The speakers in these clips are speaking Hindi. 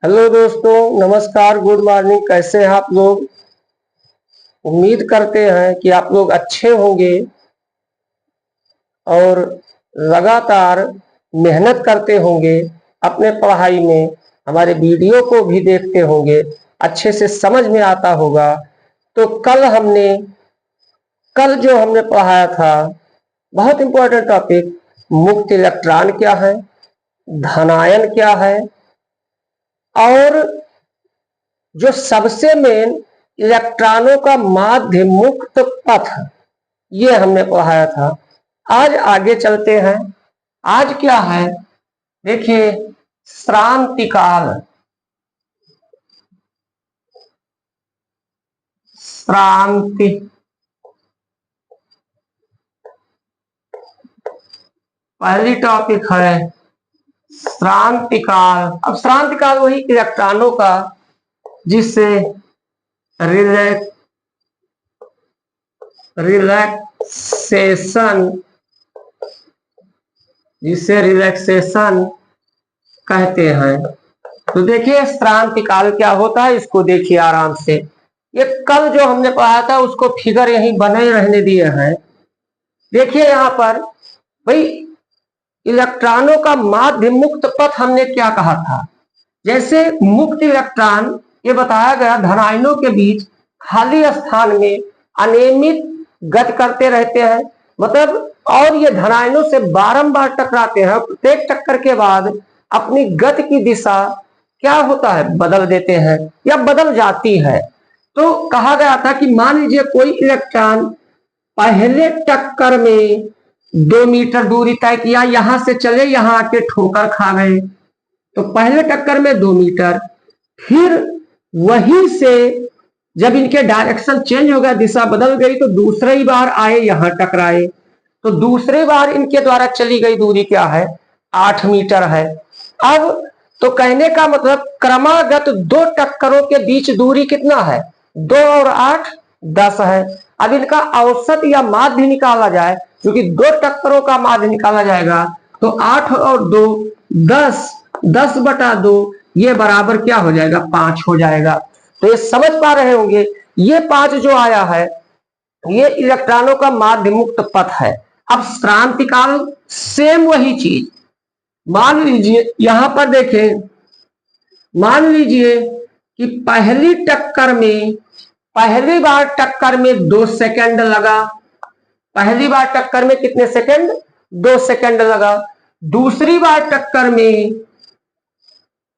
हेलो दोस्तों, नमस्कार, गुड मॉर्निंग। कैसे हैं आप लोग? उम्मीद करते हैं कि आप लोग अच्छे होंगे और लगातार मेहनत करते होंगे अपने पढ़ाई में। हमारे वीडियो को भी देखते होंगे, अच्छे से समझ में आता होगा। तो कल जो हमने पढ़ाया था, बहुत इंपॉर्टेंट टॉपिक, मुक्त इलेक्ट्रॉन क्या है, धनायन क्या है, और जो सबसे मेन इलेक्ट्रॉनों का माध्य मुक्त पथ, ये हमने पढ़ाया था। आज आगे चलते हैं। आज क्या है देखिए, श्रांतिकाल। श्रांति पहली टॉपिक है श्रांतिकाल। अब श्रांतिकाल वही इलेक्ट्रॉनों का जिससे रिलैक्सेशन कहते हैं। तो देखिए श्रांतिकाल क्या होता है, इसको देखिए आराम से। ये कल जो हमने पढ़ा था उसको फिगर यहीं बने रहने दिए हैं। देखिए यहाँ पर भाई, इलेक्ट्रॉनों का माध्य मुक्त पथ हमने क्या कहा था। जैसे मुक्त इलेक्ट्रॉन, ये बताया गया, धनायनों के बीच खाली स्थान में अनियमित गति करते रहते हैं, मतलब, और ये धनायनों से बारंबार टकराते हैं। प्रत्येक टक्कर के बाद अपनी गति की दिशा क्या होता है, बदल देते हैं या बदल जाती है। तो कहा गया था कि मान लीजिए कोई इलेक्ट्रॉन पहले टक्कर में 2 मीटर दूरी तय किया, यहां से चले, यहां आके ठोकर खा गए, तो पहले टक्कर में 2 मीटर, फिर वहीं से जब इनके डायरेक्शन चेंज हो गया, दिशा बदल गई, तो दूसरी बार आए, यहां टकराए, तो दूसरी बार इनके द्वारा चली गई दूरी क्या है, 8 मीटर है। अब तो कहने का मतलब क्रमागत 2 टक्करों के बीच दूरी कितना है, 2 और 8 10 है। अब इनका औसत या माध्य निकाला जाए, क्योंकि 2 टक्करों का माध्य निकाला जाएगा, तो 8 और 2 10, 10/2, ये बराबर क्या हो जाएगा, 5 हो जाएगा। तो ये समझ पा रहे होंगे, ये 5 जो आया है, ये इलेक्ट्रॉनों का माध्य मुक्त पथ है। अब श्रांतिकाल सेम वही चीज। मान लीजिए यहां पर देखें, मान लीजिए कि पहली बार टक्कर में 2 सेकंड लगा। पहली बार टक्कर में कितने सेकंड, 2 सेकंड लगा। दूसरी बार टक्कर में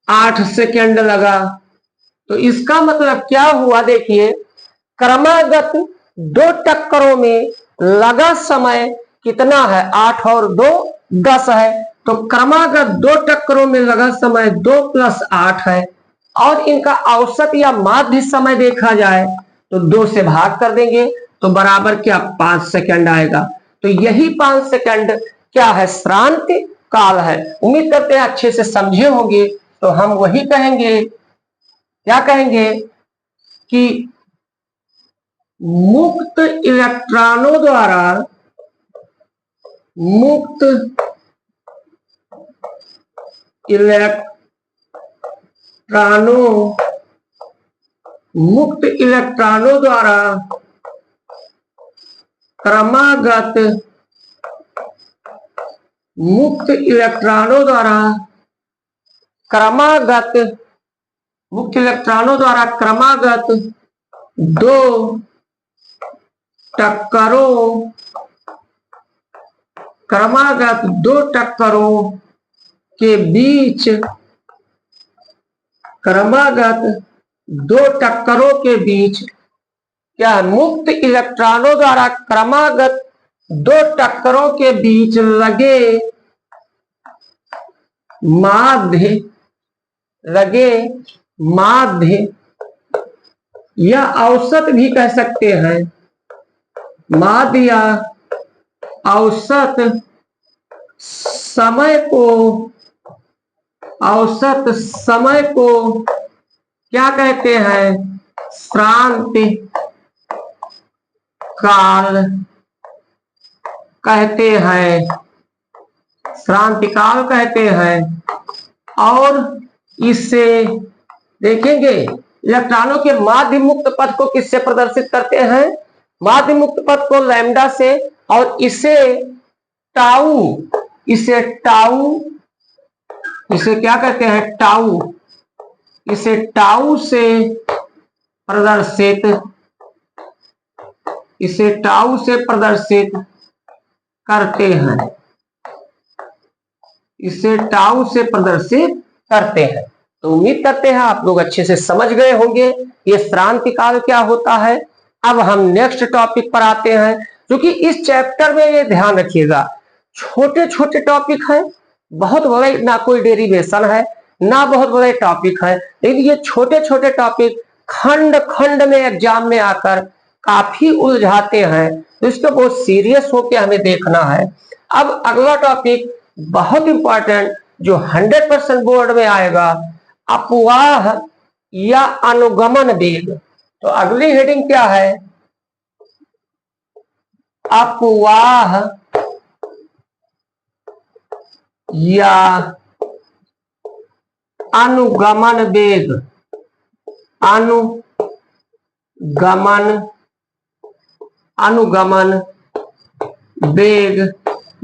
8 सेकंड लगा। तो इसका मतलब क्या हुआ, देखिए, क्रमागत 2 टक्करों में लगा समय कितना है, 8 और 2 10 है। तो क्रमागत 2 टक्करों में लगा समय 2 + 8 है। और इनका औसत या माध्य समय देखा जाए तो 2 से भाग कर देंगे, तो बराबर क्या, 5 सेकंड आएगा। तो यही 5 सेकंड क्या है, श्रांति काल है। उम्मीद करते हैं अच्छे से समझे होंगे। तो हम वही कहेंगे, क्या कहेंगे, कि मुक्त इलेक्ट्रॉनों द्वारा मुक्त इलेक्ट्रॉनों द्वारा क्रमागत मुक्त इलेक्ट्रॉनों द्वारा क्रमागत 2 टक्करों के बीच क्या है, मुक्त इलेक्ट्रॉनों द्वारा क्रमागत 2 टक्करों के बीच लगे माध्य या औसत भी कह सकते हैं, माध्य या औसत समय को क्या कहते हैं, श्रांति काल कहते हैं। और इसे देखेंगे इलेक्ट्रॉनों के माध्य मुक्त पथ को किससे प्रदर्शित करते हैं? माध्य मुक्त पथ को लैम्डा से, और इसे टाउ, इसे क्या कहते हैं? टाउ, इसे टाउ से प्रदर्शित, इसे टाउ से प्रदर्शित करते हैं, इसे टाउ से प्रदर्शित करते हैं। तो उम्मीद करते हैं आप लोग अच्छे से समझ गए होंगे ये श्रांति काल क्या होता है। अब हम नेक्स्ट टॉपिक पर आते हैं, क्योंकि इस चैप्टर में ये ध्यान रखिएगा छोटे छोटे टॉपिक है, बहुत बड़े ना कोई डेरिवेशन है ना बहुत बड़े टॉपिक है, लेकिन ये छोटे छोटे टॉपिक खंड खंड में एग्जाम में आकर काफी उलझाते हैं, तो इसको बहुत सीरियस होकर हमें देखना है। अब अगला टॉपिक बहुत इंपॉर्टेंट जो 100% बोर्ड में आएगा, अपवाह या अनुगमन वेग। तो अगली हेडिंग क्या है? अपवाह या अनुगमन वेग, अनुगमन वेग,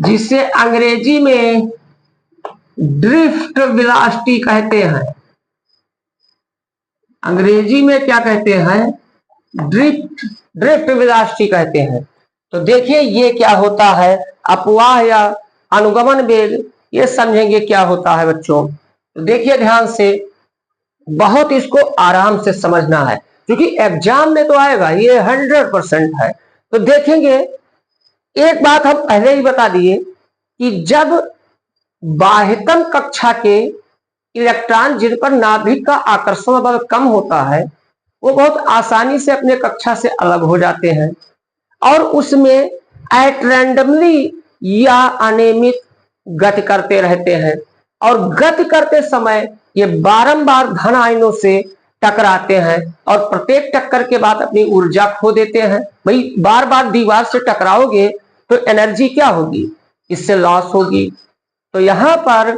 जिसे अंग्रेजी में ड्रिफ्ट वेलोसिटी कहते हैं। अंग्रेजी में क्या कहते हैं? ड्रिफ्ट वेलोसिटी कहते हैं। तो देखिए ये क्या होता है, अपवाह या अनुगमन वेग, ये समझेंगे क्या होता है बच्चों। तो देखिए ध्यान से, बहुत इसको आराम से समझना है, क्योंकि एग्जाम में तो आएगा, ये 100% है। तो देखेंगे, एक बात हम पहले ही बता दिए कि जब बाह्यतम कक्षा के इलेक्ट्रॉन जिन पर नाभिक का आकर्षण बल कम होता है, वो बहुत आसानी से अपने कक्षा से अलग हो जाते हैं, और उसमें एट रैंडमली या अनियमित गति करते रहते हैं, और गति करते समय ये बारंबार धन आयनों से टकराते हैं, और प्रत्येक टक्कर के बाद अपनी ऊर्जा खो देते हैं। भाई बार बार दीवार से टकराओगे तो एनर्जी क्या होगी? इससे लॉस होगी। तो यहां पर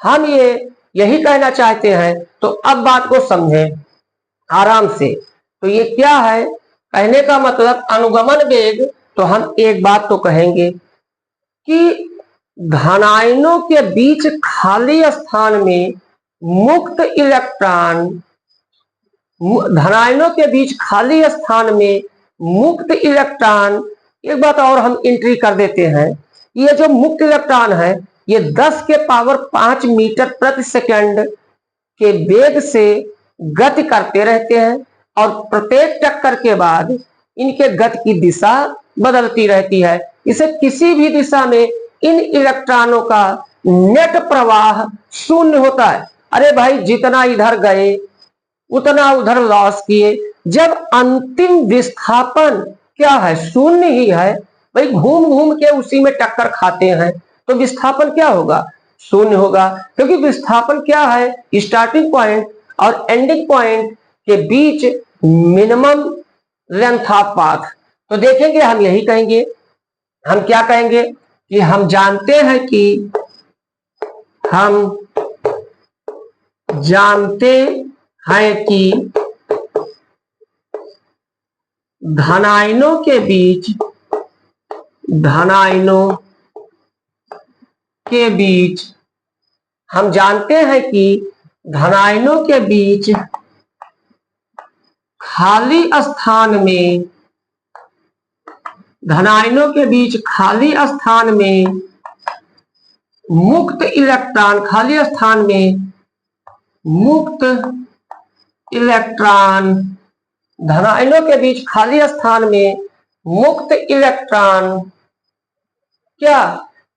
हम यही कहना चाहते हैं। तो अब बात को समझें आराम से। तो ये क्या है कहने का मतलब? अनुगमन वेग। तो हम एक बात तो कहेंगे कि धनायनों के बीच खाली स्थान में मुक्त इलेक्ट्रॉन, धनायनों के बीच खाली स्थान में मुक्त इलेक्ट्रॉन, एक बात और हम एंट्री कर देते हैं, ये जो मुक्त इलेक्ट्रॉन है ये 10 के पावर 5 मीटर प्रति सेकंड के वेग से गति करते रहते हैं, और प्रत्येक टक्कर के बाद इनके गति की दिशा बदलती रहती है। इसे किसी भी दिशा में इन इलेक्ट्रॉनों का नेट प्रवाह शून्य होता है। अरे भाई जितना इधर गए उतना उधर लॉस किए, जब अंतिम विस्थापन क्या है? शून्य ही है। भाई घूम घूम के उसी में टक्कर खाते हैं, तो विस्थापन क्या होगा? शून्य होगा, क्योंकि विस्थापन क्या है? स्टार्टिंग पॉइंट और एंडिंग पॉइंट के बीच मिनिमम लेंथ ऑफ पाथ। तो देखेंगे हम यही कहेंगे, हम क्या कहेंगे कि हम जानते हैं कि धनायनों के बीच हम जानते हैं कि धनायनों के बीच खाली स्थान में मुक्त इलेक्ट्रॉन, धनायनों के बीच खाली स्थान में मुक्त इलेक्ट्रॉन क्या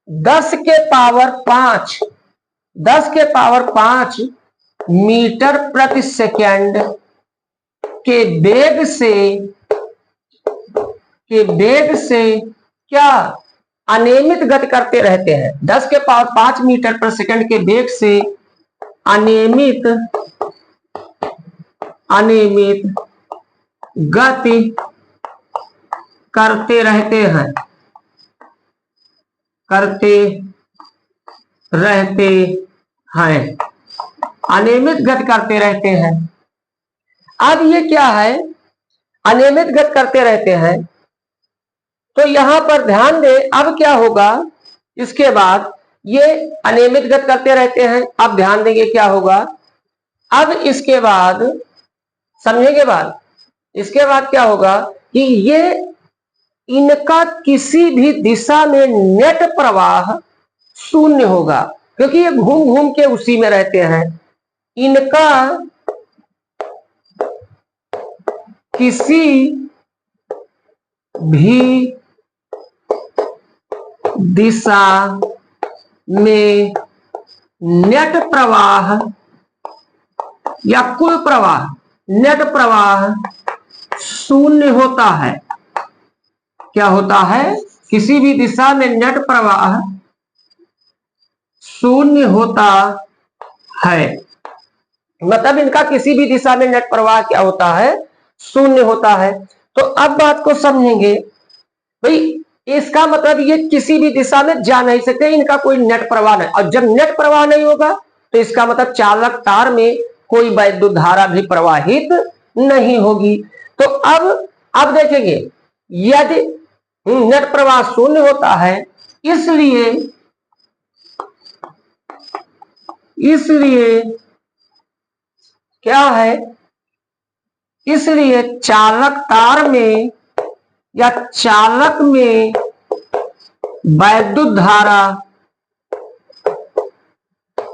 10 के पावर 5 मीटर प्रति सेकंड के वेग से क्या अनियमित गति करते रहते हैं। 10 के पावर 5 मीटर प्रति सेकंड के वेग से अनियमित गति करते रहते हैं, अनियमित गति करते रहते हैं। अब ये क्या है, अनियमित गति करते रहते हैं, तो यहां पर ध्यान दे। अब क्या होगा, इसके बाद ये अनियमित गति करते रहते हैं। अब ध्यान देंगे क्या होगा। अब इसके बाद समझेंगे बात, इसके बाद क्या होगा कि ये इनका किसी भी दिशा में नेट प्रवाह शून्य होगा, क्योंकि ये घूम घूम के उसी में रहते हैं। इनका किसी भी दिशा में नेट प्रवाह या कुल प्रवाह, नेट प्रवाह शून्य होता है। क्या होता है, किसी भी दिशा में नेट प्रवाह शून्य होता है। मतलब इनका किसी भी दिशा में नेट प्रवाह क्या होता है, शून्य होता है। तो अब बात को समझेंगे भाई, इसका मतलब ये किसी भी दिशा में जा नहीं सकते, इनका कोई नेट प्रवाह नहीं। और जब नेट प्रवाह नहीं होगा तो इसका मतलब चालक तार में कोई वैद्युत धारा भी प्रवाहित नहीं होगी। तो अब देखेंगे, यदि नेट प्रवाह शून्य होता है, इसलिए क्या है, इसलिए चालक तार में या चालक में वैद्युत धारा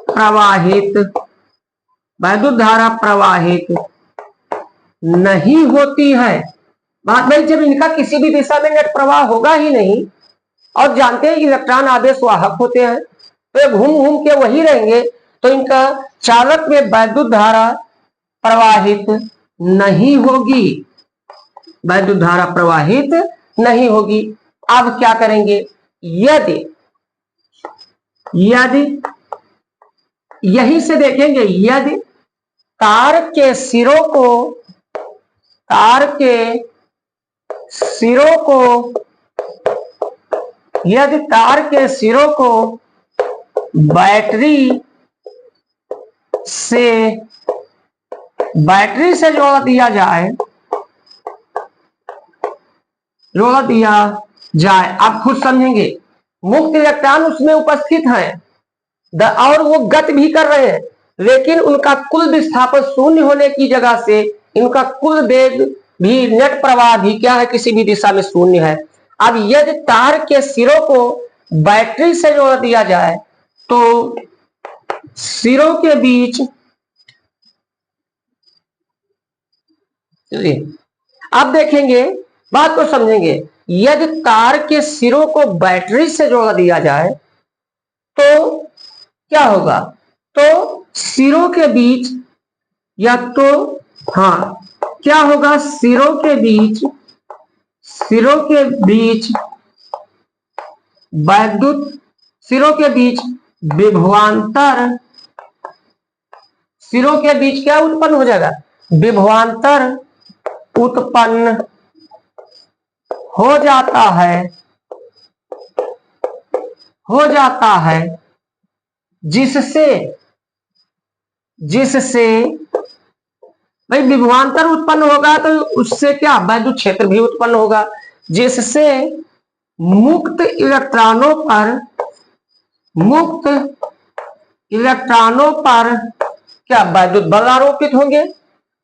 प्रवाहित नहीं होती है। बात भाई, जब इनका किसी भी दिशा में नेट प्रवाह होगा ही नहीं, और जानते हैं इलेक्ट्रॉन आवेश वाहक होते हैं, तो ये घूम घूम के वही रहेंगे, तो इनका चालक में वैद्युत धारा प्रवाहित नहीं होगी, वैद्युत धारा प्रवाहित नहीं होगी। अब क्या करेंगे, यदि यहीं से देखेंगे, यदि तार के सिरों को बैटरी से जोड़ दिया जाए, आप खुद समझेंगे। मुक्त इलेक्ट्रॉन उसमें उपस्थित हैं और वो गति भी कर रहे हैं, लेकिन उनका कुल विस्थापन शून्य होने की जगह से इनका कुल वेग भी, नेट प्रवाह भी क्या है, किसी भी दिशा में शून्य है। अब यदि तार के सिरों को बैटरी से जोड़ दिया जाए तो सिरों के बीच, चलिए अब देखेंगे, बात को समझेंगे। यदि तार के सिरों को बैटरी से जोड़ दिया जाए तो क्या होगा, तो सिरों के बीच, या तो क्या होगा, सिरों के बीच विभवांतर, सिरों के बीच क्या उत्पन्न हो जाएगा, विभवांतर उत्पन्न हो जाता है, जिससे भाई विभवांतर उत्पन्न होगा तो उससे क्या, वैद्युत क्षेत्र भी उत्पन्न होगा, जिससे मुक्त इलेक्ट्रॉनों पर क्या वैद्युत बल आरोपित होंगे।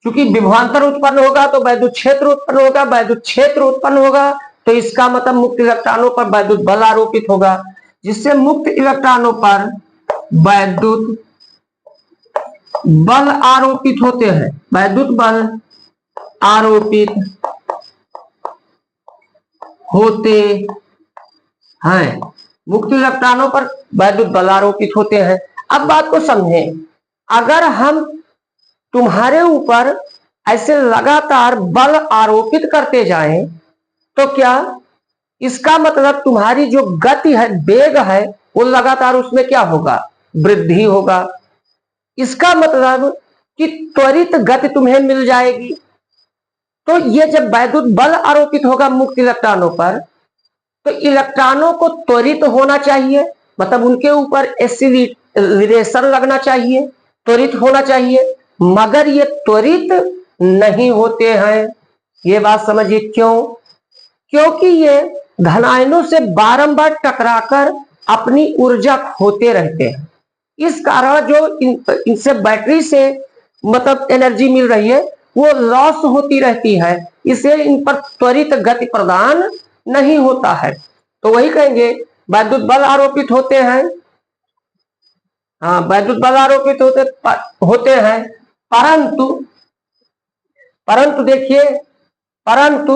क्योंकि विभवांतर उत्पन्न होगा तो वैद्युत क्षेत्र उत्पन्न होगा, वैद्युत क्षेत्र उत्पन्न होगा तो इसका मतलब मुक्त इलेक्ट्रॉनों पर वैद्युत बल आरोपित होगा, जिससे मुक्त इलेक्ट्रॉनों पर वैद्युत बल आरोपित होते हैं, वैद्युत बल आरोपित होते हैं, मुक्त इलेक्ट्रॉनों पर वैद्युत बल आरोपित होते हैं। अब बात को समझें, अगर हम तुम्हारे ऊपर ऐसे लगातार बल आरोपित करते जाएं तो क्या इसका मतलब तुम्हारी जो गति है, वेग है, वो लगातार उसमें क्या होगा, वृद्धि होगा। इसका मतलब कि त्वरित गति तुम्हें मिल जाएगी। तो ये जब वैद्युत बल आरोपित होगा मुक्त इलेक्ट्रॉनों पर, तो इलेक्ट्रॉनों को त्वरित होना चाहिए, मतलब उनके ऊपर एक्सीलरेशन लगना चाहिए, त्वरित होना चाहिए, मगर ये त्वरित नहीं होते हैं। ये बात समझिए क्यों? क्योंकि ये धनायनों से बारंबार टकराकर अपनी ऊर्जा खोते रहते हैं। इस कारण जो इनसे बैटरी से मतलब एनर्जी मिल रही है वो लॉस होती रहती है, इसे इन पर त्वरित गति प्रदान नहीं होता है। तो वही कहेंगे वैद्युत बल आरोपित होते हैं। हाँ, वैद्युत बल आरोपित होते हैं, परंतु परंतु देखिए, परंतु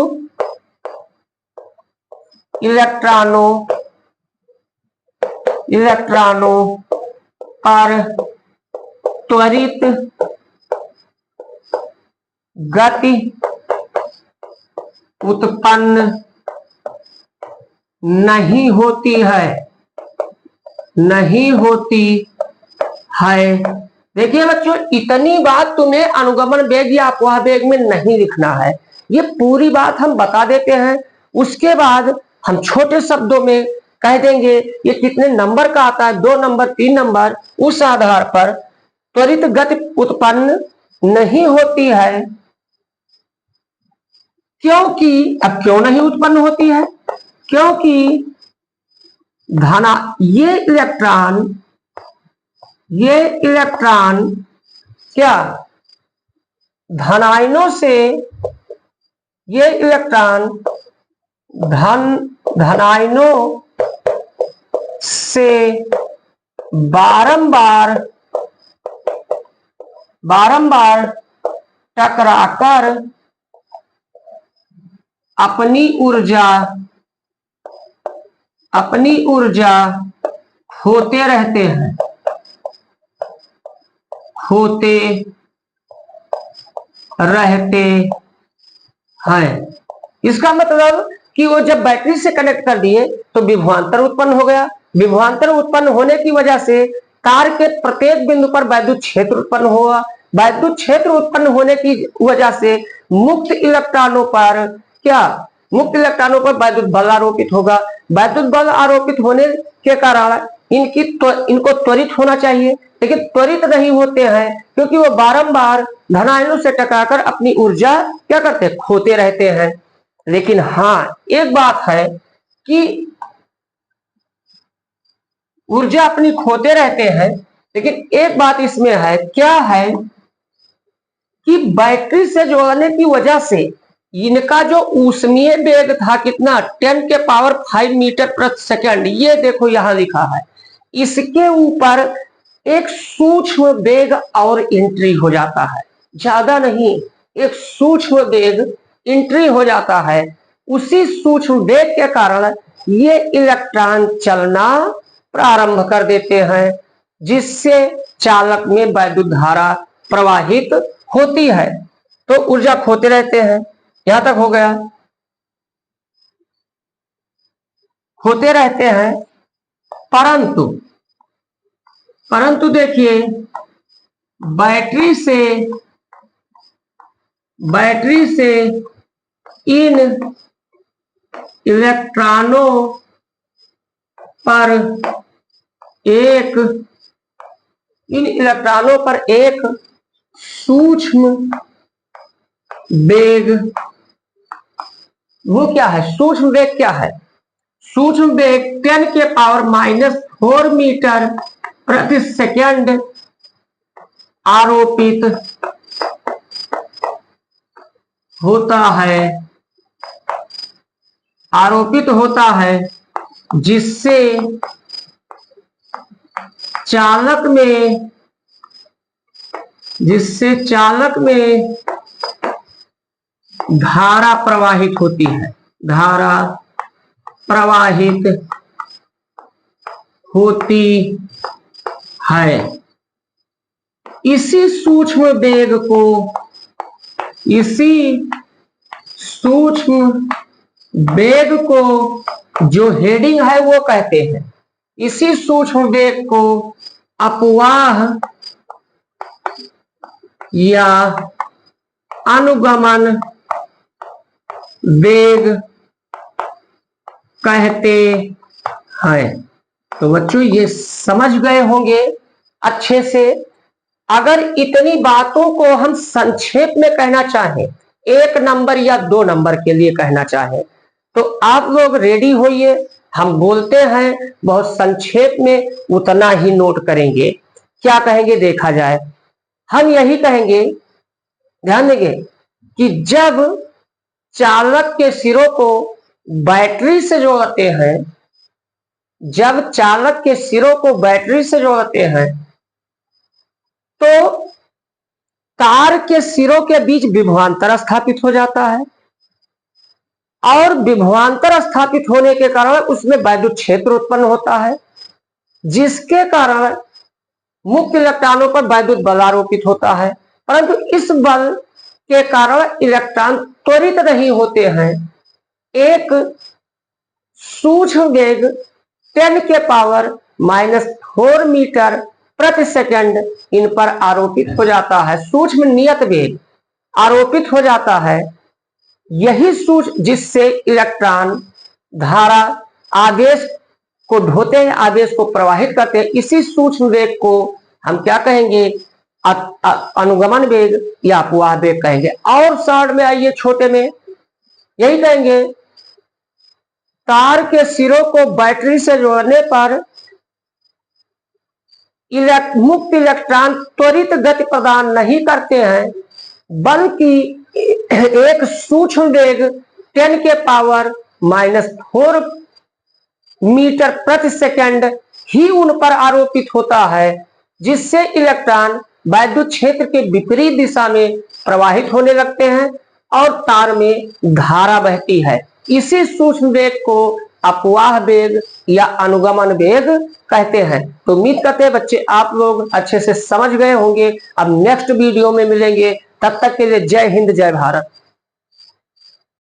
इलेक्ट्रॉनों पर त्वरित गति उत्पन्न नहीं होती है, नहीं होती है। देखिए बच्चों, इतनी बात तुम्हें अनुगमन वेग या अपवाह वेग में नहीं लिखना है, ये पूरी बात हम बता देते हैं। उसके बाद हम छोटे शब्दों में कह देंगे ये कितने नंबर का आता है, 2 नंबर 3 नंबर, उस आधार पर त्वरित गति उत्पन्न नहीं होती है। क्योंकि अब क्यों नहीं उत्पन्न होती है? क्योंकि ये इलेक्ट्रॉन क्या धनायनों से, ये इलेक्ट्रॉन धनायनों से बारंबार टकराकर अपनी ऊर्जा खोते रहते हैं, इसका मतलब कि वो जब बैटरी से कनेक्ट कर दिए तो विभवांतर उत्पन्न हो गया। विभवांतर उत्पन्न होने की वजह से तार के प्रत्येक बिंदु पर वैद्युत क्षेत्र उत्पन्न हुआ। वैद्युत क्षेत्र उत्पन्न होने की वजह से मुक्त इलेक्ट्रॉनों पर वैद्युत बल आरोपित होगा। वैद्युत बल आरोपित होने के कारण इनको त्वरित होना चाहिए, लेकिन त्वरित नहीं होते हैं क्योंकि वो बारंबार धनायनों से टकराकर अपनी ऊर्जा क्या करते हैं, खोते रहते हैं। लेकिन हाँ, एक बात है कि ऊर्जा अपनी खोते रहते हैं, लेकिन एक बात इसमें है, क्या है कि बैटरी से जोड़ने की वजह से इनका जो ऊष्मीय वेग था कितना, 10 के पावर 5 मीटर प्रति सेकंड, ये देखो यहां लिखा है, इसके ऊपर एक सूक्ष्म वेग और एंट्री हो जाता है, ज्यादा नहीं, एक सूक्ष्म वेग एंट्री हो जाता है। उसी सूक्ष्म वेग के कारण ये इलेक्ट्रॉन चलना प्रारंभ कर देते हैं, जिससे चालक में वैद्युत धारा प्रवाहित होती है, तो ऊर्जा खोते रहते हैं। यहां तक हो गया, खोते रहते हैं। परंतु देखिए, बैटरी से इन इलेक्ट्रॉनों पर एक सूक्ष्म वेग, वो क्या है, सूक्ष्म वेग क्या है, सूक्ष्म वेग 10 के पावर -4 मीटर प्रति सेकंड आरोपित होता है, जिससे चालक में धारा प्रवाहित होती है, धारा प्रवाहित होती है। इसी सूक्ष्म वेग को जो हेडिंग है वो कहते हैं, इसी सूक्ष्म वेग को अपवाह या अनुगमन वेग कहते हैं। तो बच्चों ये समझ गए होंगे अच्छे से अगर इतनी बातों को हम संक्षेप में कहना चाहें, 1 नंबर या 2 नंबर के लिए कहना चाहें, तो आप लोग रेडी होइए। हम बोलते हैं बहुत संक्षेप में, उतना ही नोट करेंगे। क्या कहेंगे देखा जाए। हम यही कहेंगे, ध्यान देंगे, कि जब चालक के सिरों को बैटरी से जोड़ते हैं, जब चालक के सिरों को बैटरी से जोड़ते हैं, तो तार के सिरों के बीच विभवांतर स्थापित हो जाता है, और विभवांतर स्थापित होने के कारण उसमें वैद्युत क्षेत्र उत्पन्न होता है, जिसके कारण मुक्त इलेक्ट्रॉनों पर वैद्युत बल आरोपित होता है। परंतु इस बल के कारण इलेक्ट्रॉन त्वरित नहीं होते हैं। एक सूक्ष्म वेग 10 के पावर -4 मीटर प्रति सेकंड इन पर आरोपित हो जाता है। सूक्ष्म नियत वेग आरोपित हो जाता है। यही सूक्ष्म, जिससे इलेक्ट्रॉन धारा आवेश को ढोते हैं, आवेश को प्रवाहित करते हैं, इसी सूक्ष्म वेग को हम क्या कहेंगे, अनुगमन वेग या अपवाह वेग कहेंगे। और शॉर्ट में आइए, छोटे में यही कहेंगे, तार के सिरों को बैटरी से जोड़ने पर मुक्त इलेक्ट्रॉन त्वरित गति प्रदान नहीं करते हैं, बल्कि एक सूक्ष्म वेग 10 के पावर -4 मीटर प्रति सेकंड ही उन पर आरोपित होता है, जिससे इलेक्ट्रॉन वैद्युत क्षेत्र के विपरीत दिशा में प्रवाहित होने लगते हैं और तार में धारा बहती है। इसी सूक्ष्म वेग को अपवाह वेग या अनुगमन वेग कहते हैं। तो उम्मीद करते हैं बच्चे आप लोग अच्छे से समझ गए होंगे। अब नेक्स्ट वीडियो में मिलेंगे, तब तक के लिए जय हिंद, जय भारत।